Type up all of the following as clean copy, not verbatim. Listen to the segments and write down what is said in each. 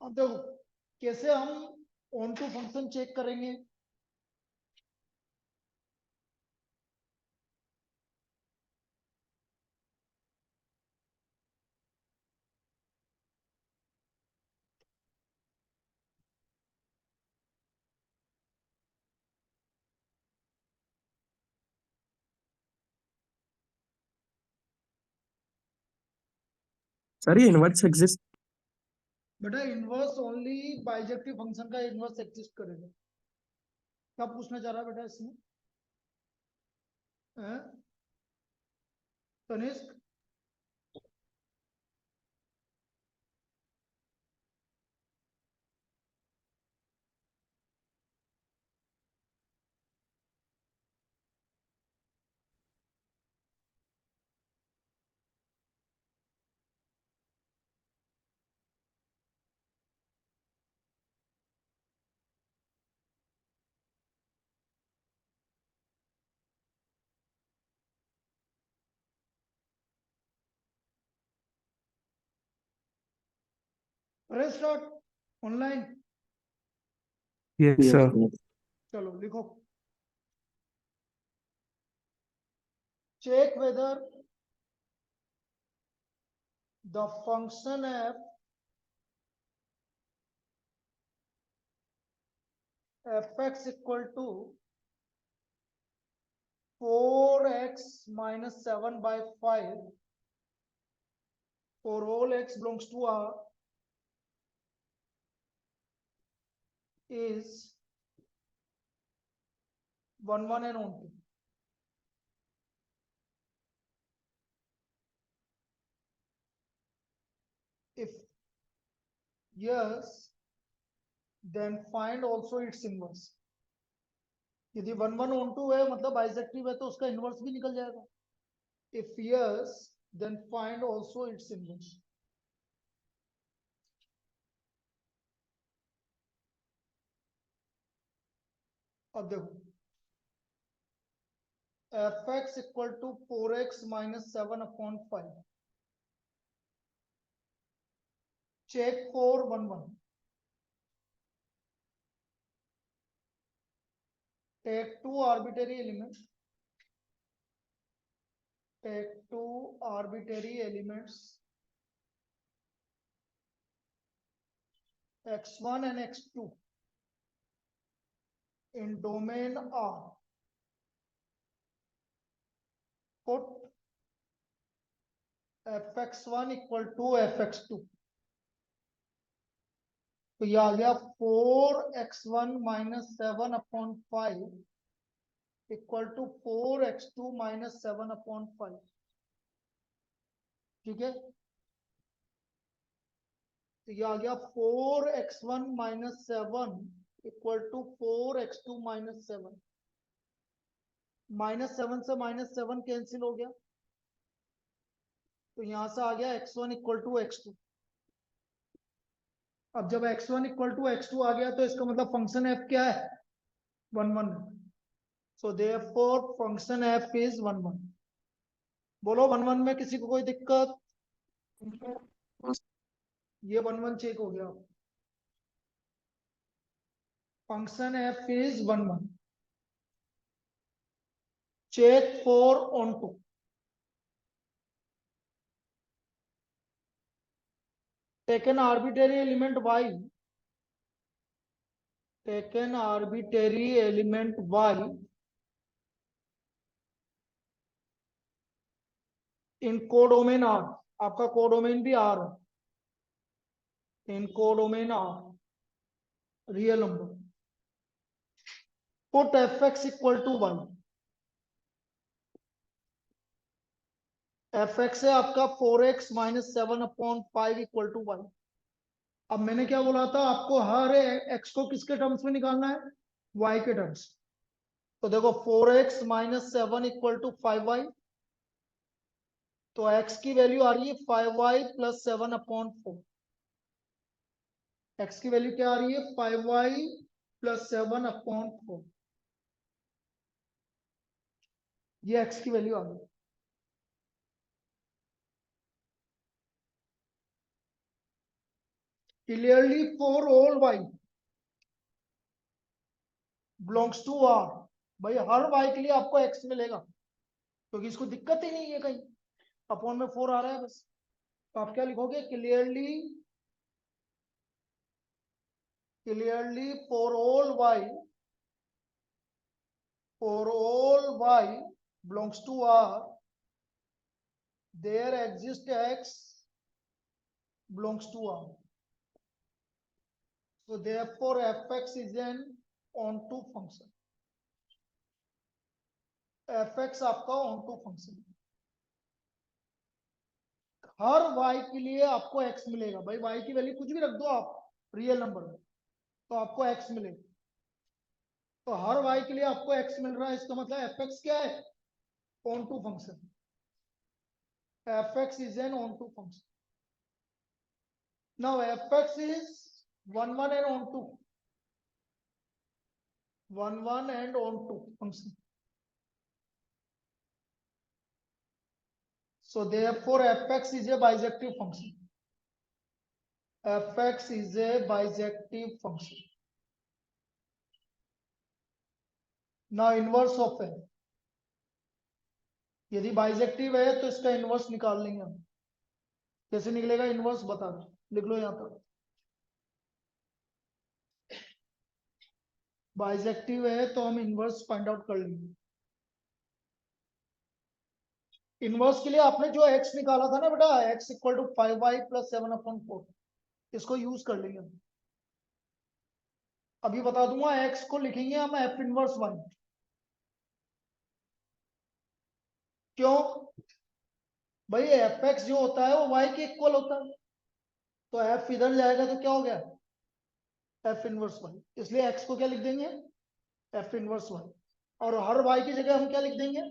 अब देखो कैसे हम ऑन टू फंक्शन चेक करेंगे। सर ये इनवर्स एग्जिस्ट। बेटा इनवर्स ओनली बाइजेक्टिव फंक्शन का इनवर्स एग्जिस्ट करेगा। क्या पूछना चाह रहा है बेटा इसमें? हैं? Tanishk, press start online. Yes sir. चलो लिखो, check whether the function fx equal to 4x minus 7 by 5 for all x belongs to R is 1 1 and on 2. If yes, then find also its inverse. यदि 1 1 on 2 है मतलब बाइसेक्टिव है तो उसका inverse भी निकल जाएगा। If yes, then find also its inverse. अब देखो fx equal to 4x minus 7 upon 5. Check for 1 1. Take two arbitrary elements. Take two arbitrary elements x1 and x2 in domain R. Put fx1 equal to fx2. तो ये आ गया 4x1 minus 7 upon 5 equal to 4x2 minus 7 upon 5. ठीक है, तो ये आ गया 4x1 minus 7 equal to 4x2 minus 7. -7 से -7 cancel हो गया, तो यहां से आ गया x1 इक्वल टू x2। अब जब x1 इक्वल टू x2 आ गया तो इसका मतलब फंक्शन f क्या है? 1 1। So therefore function f is 1 1। बोलो 1 1 में किसी को कोई दिक्कत? ये 1 1 चेक हो गया। Function f is 1 1। Check for onto. Take an arbitrary element y, take an arbitrary element y in codomain R। आपका कोडोमेन भी R है, in codomain R real number. Put fx equal to 1। fx है आपका 4x minus 7 upon 5 equal to 1। अब मैंने क्या बोला था आपको, हर x को किसके टर्म्स में निकालना है? y के टर्म्स। तो देखो 4x minus 7 equal to 5y, तो x की वैल्यू आ रही है 5y प्लस 7 अपॉन 4। x की वैल्यू क्या आ रही है? 5y plus 7 upon 4। ये x की वैल्यू आ गई। Clearly for all y belongs to r, भाई हर y के लिए आपको x मिलेगा क्योंकि इसको दिक्कत ही नहीं है कहीं, अपॉन में 4 आ रहा है बस। तो आप क्या लिखोगे, clearly for all y belongs to R, there exists x belongs to R. So therefore fx is an onto function. fx आपका onto function, हर y के लिए आपको x मिलेगा, भाई y की वैल्यू कुछ भी रख दो आप रियल नंबर में तो आपको x मिलेगा। तो हर y के लिए आपको x मिल रहा है, इसका मतलब fx क्या है, onto function। fx is an onto function. Now fx is 1 1 and onto 1 1 and onto function. So therefore fx is a bijective function. fx is a bijective function. Now inverse of f, यदि bijective है तो इसका inverse निकाल लेंगे हम। कैसे निकलेगा inverse, बता दो, लिख लो यहां पर। बाइजेक्टिव है तो हम इनवर्स फाइंड आउट कर लेंगे। इनवर्स के लिए आपने जो x निकाला था ना बेटा, x equal to 5y plus 7/4, इसको यूज कर लेंगे हम। अभी बता दूंगा, x को लिखेंगे हम f इनवर्स 1। क्यों भाई, fx जो होता है वो y के इक्वल होता है, तो f इधर जाएगा तो क्या हो गया, f इनवर्स 1। इसलिए x को क्या लिख देंगे, f इनवर्स 1, और हर y की जगह हम क्या लिख देंगे,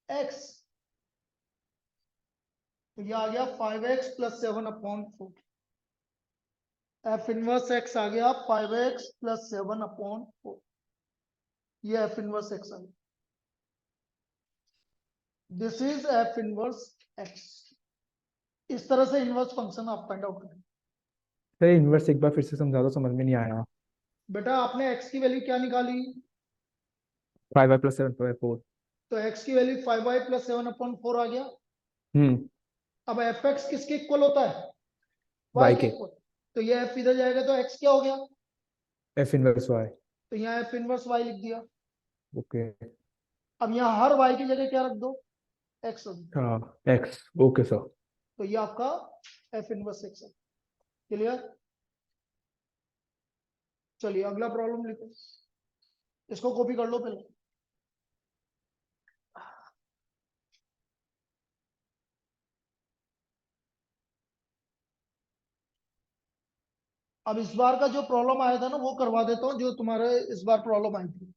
x। तो ये आ गया 5x plus 7/4, f inverse x आ गया 5x प्लस 7/4, ये f इनवर्स x आ गया। This is f inverse x। इस तरह से इनवर्स फंक्शन आप फाइंड आउट करें। सर इनवर्स एक बार फिर से समझा दो, समझ में नहीं आया। बेटा आपने x की वैल्यू क्या निकाली, 5y प्लस 7/4। तो x की वैल्यू 5y प्लस 7/4 आ गया। हम्म। अब fx किसके इक्वल होता है, y y के के इक्वल, तो ये f इधर जाएगा तो x क्या हो गया, f इनवर्स y। तो यहाँ f इनवर्स y लिख दिया। ओके। अब यहाँ हर y की जगह क्या रख दो, x रख दो, हाँ x। Okay sir. तो ये आपका f इनवर्स x है। क्लियर, चलिए अगला प्रॉब्लम लिखो, इसको कॉपी कर लो पहले। अब इस बार का जो प्रॉब्लम आया था ना वो करवा देता हूँ, जो तुम्हारे इस बार प्रॉब्लम आई थी।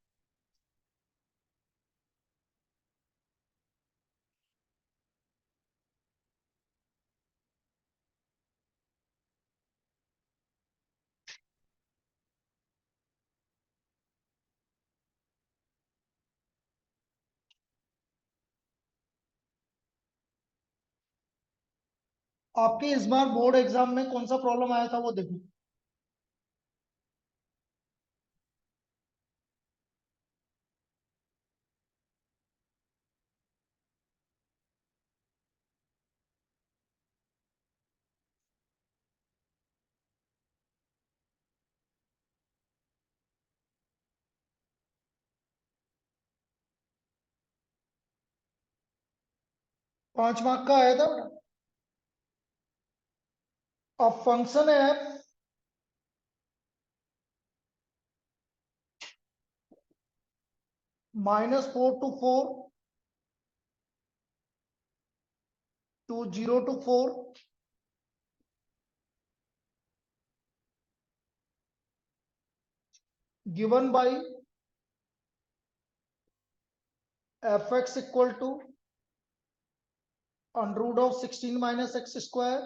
आपके इस बार बोर्ड एग्जाम में कौन सा प्रॉब्लम आया था वो देखो। 5 मार्क का आया था बेटा। अब फंक्शन है -4 to 4 to 0 to 4 given by fx equal to under root of 16 minus x square।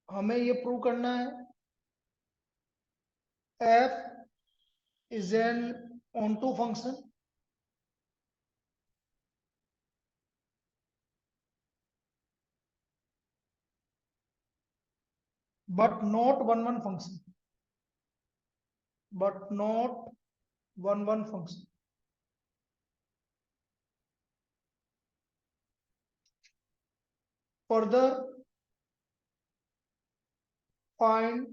हमें ये प्रूव करना है f is an onto function but not 1 1 function, but not 1 1 function. Further, find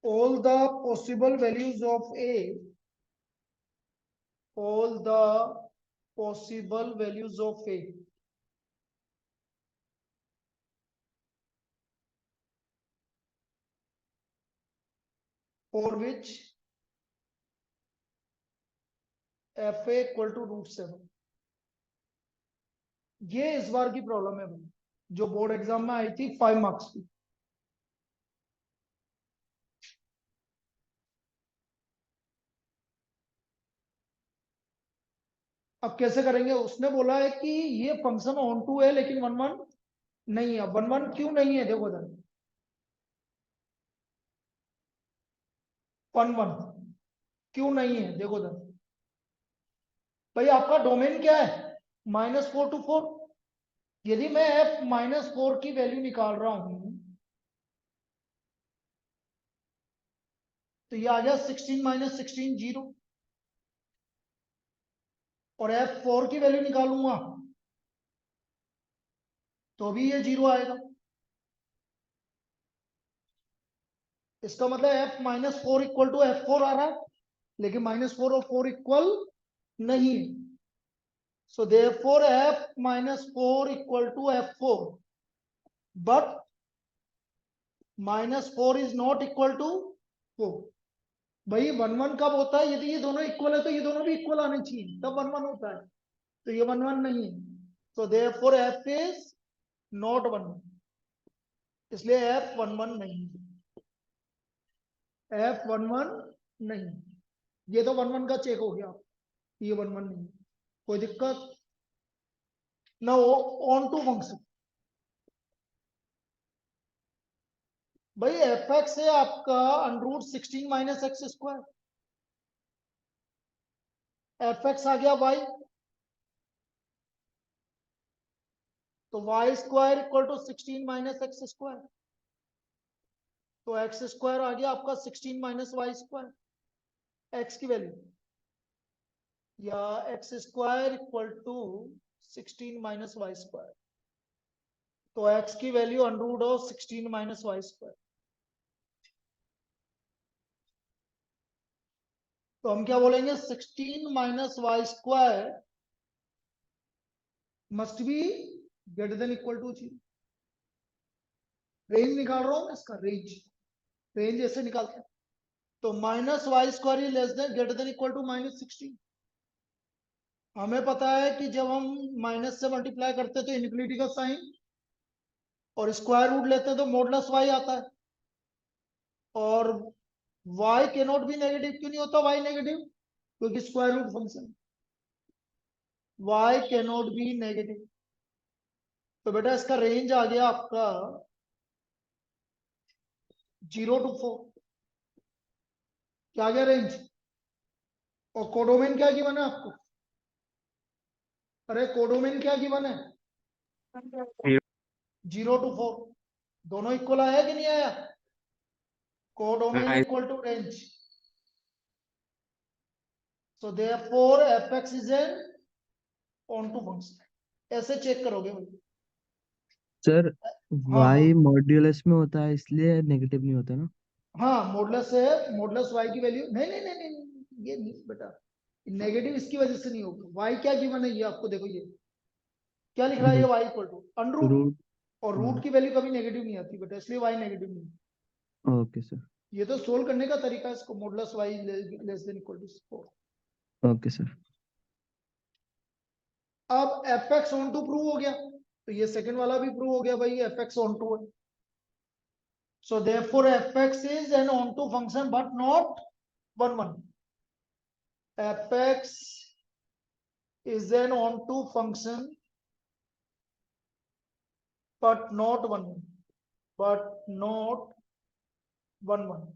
all the possible values of a, all the possible values of a for which fa equal to √7. ये इस बार की problem है भाई, जो board exam में आई थी 5 marks की। अब कैसे करेंगे, उसने बोला है कि ये फंक्शन ऑन टू है लेकिन 1 1 नहीं है। 1 1 क्यों नहीं है, देखो जरा 1 1 क्यों नहीं है, देखो जरा भाई। आपका डोमेन क्या है, -4 to 4। यदि मैं f -4 की वैल्यू निकाल रहा हूं तो ये आ गया 16 - 16 0, और f4 की वैल्यू निकालूंगा तो भी ये 0 आएगा। इसका मतलब f -4 इक्वल टू f4 आ रहा है, लेकिन -4 और 4 इक्वल नहीं है। So therefore f -4 equal to f4, but -4 is not equal to 4। भाई 1 1 कब होता है, यदि ये दोनों इक्वल है तो ये दोनों भी इक्वल आने चाहिए, तब 1 1 होता है। तो ये 1 1 नहीं है, so therefore f is not 1 1, इसलिए f 1 1 नहीं है, f 1 1 नहीं। ये तो 1 1 का चेक हो गया, ये 1 1 नहीं, कोई दिक्कत ना। ऑन टू फंक्शन भाई, एफ एक्स है आपका √16 - x², एफ एक्स आ गया y, तो y² इक्वल टू 16 - x², तो x² आ गया आपका 16 - y², x की वैल्यू, या x² इक्वल टू 16 - y², तो x की वैल्यू √16 - y²। तो हम क्या बोलेंगे, 16 - y² must be greater than equal to 0। Range निकाल रहा हूं मैं इसका, रेंज ऐसे निकालते हैं, तो -y² less than greater than equal to -16। हमें पता है कि जब हम माइनस से मल्टीप्लाई करते हैं तो इनफिनिटी का साइन, और स्क्वायर रूट लेते हैं तो मॉडुलस y आता है, और y can not be negative. क्यों नहीं होता y नेगेटिव, क्योंकि square root function, y can not be negative. तो बेटा इसका रेंज आ गया आपका 0 to 4, क्या आ गया रेंज। और कोडोमेन क्या गिवन है आपको, अरे कोडोमेन क्या गिवन है, 0 to 4, दोनों इक्वल आया कि नहीं आया, codomain equal to range. So therefore fx is an onto function. ऐसे चेक करोगे भाई। सर हाँ y मॉड्यूलस में होता है इसलिए नेगेटिव नहीं होता ना। हाँ, मॉडुलस है, मॉडुलस y की वैल्यू नहीं नहीं नहीं नहीं, ये नहीं बेटा, नेगेटिव इसकी वजह से नहीं होगा। y क्या गिवन है, ये आपको देखो, ये क्या लिख रहा है, ये y इक्वल टू √, रूट। और रूट की वैल्यू कभी नेगेटिव नहीं आती बेटा, इसलिए y नेगेटिव नहीं है। Okay sir. ये तो सोल्व करने का तरीका है इसको, modulus y less than equal to 4। Okay sir. अब fx ऑन टू प्रूव हो गया, तो ये सेकंड वाला भी प्रूव हो गया भाई, fx ऑन टू है। So therefore fx is an onto function but not 1 1. fx is an onto function but not 1 1, but not 1 1।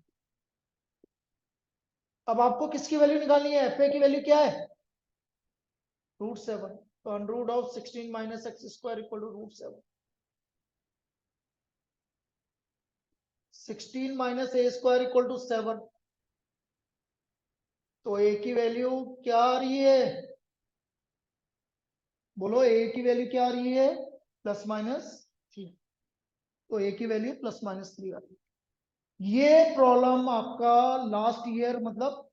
अब आपको किसकी वैल्यू निकालनी है, fa की वैल्यू क्या है, √7, तो √16 - x² equal to √7। 16 minus A square equal to 7। तो ए की वैल्यू क्या आ रही है? बोलो ए की वैल्यू क्या आ रही है? Plus minus 3। तो ए की वैल्यू प्लस माइनस 3 आ रही है। ये प्रॉब्लम आपका लास्ट ईयर मतलब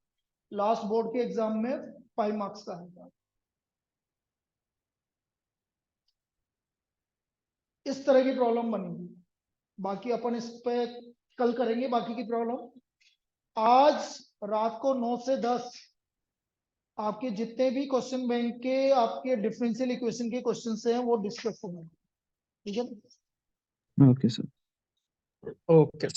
लास्ट बोर्ड के एग्जाम में 5 मार्क्स का है। इस तरह की प्रॉब्लम बनेगी। बाकी अपन इस पे कल करेंगे बाकी की प्रॉब्लम। आज रात को 9 से 10 आपके जितने भी क्वेश्चन बैंक के आपके डिफरेंशियल इक्वेशन के क्वेश्चन हैं वो डिस्कस होंगे। ठीक है। Okay sir. ओके